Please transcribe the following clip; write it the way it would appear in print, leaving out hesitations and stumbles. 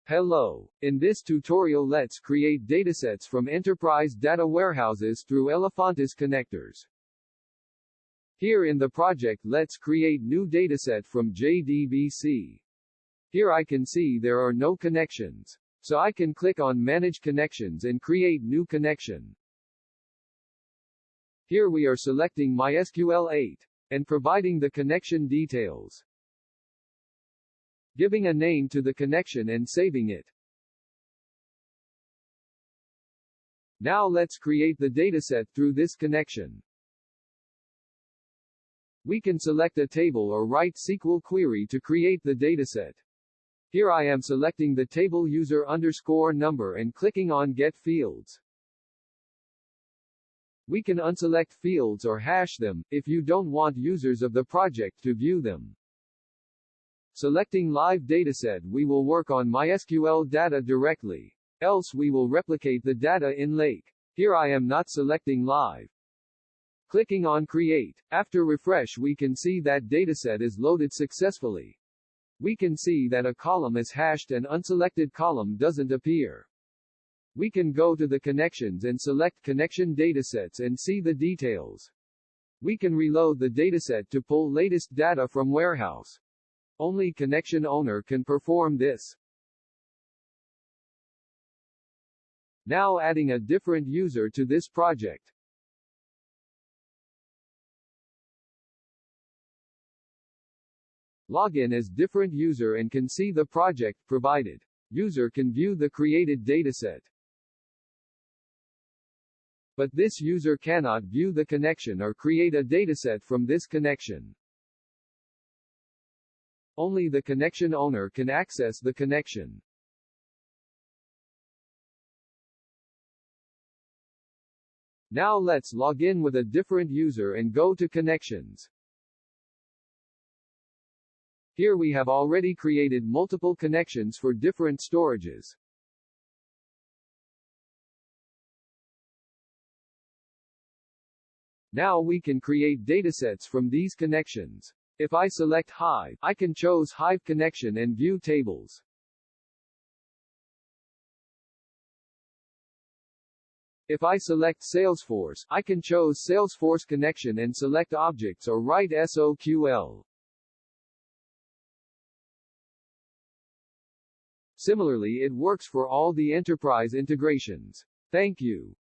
Hello. In this tutorial, let's create datasets from enterprise data warehouses through Elephantis connectors. Here in the project, let's create new dataset from JDBC. Here I can see there are no connections. So I can click on Manage Connections and create new connection. Here we are selecting MySQL 8 and providing the connection details, giving a name to the connection and saving it. Now let's create the dataset through this connection. We can select a table or write SQL query to create the dataset. Here I am selecting the table user underscore number and clicking on Get Fields. We can unselect fields or hash them, if you don't want users of the project to view them. Selecting Live Dataset, we will work on MySQL data directly. Else we will replicate the data in Lake. Here I am not selecting Live. Clicking on Create. After refresh we can see that dataset is loaded successfully. We can see that a column is hashed and unselected column doesn't appear. We can go to the connections and select connection datasets and see the details. We can reload the dataset to pull latest data from warehouse. Only connection owner can perform this. Now adding a different user to this project. Login as different user and can see the project provided. User can view the created dataset. But this user cannot view the connection or create a dataset from this connection. Only the connection owner can access the connection. Now let's log in with a different user and go to Connections. Here we have already created multiple connections for different storages. Now we can create datasets from these connections. If I select Hive, I can choose Hive connection and view tables. If I select Salesforce, I can choose Salesforce connection and select objects or write SOQL. Similarly, it works for all the enterprise integrations. Thank you.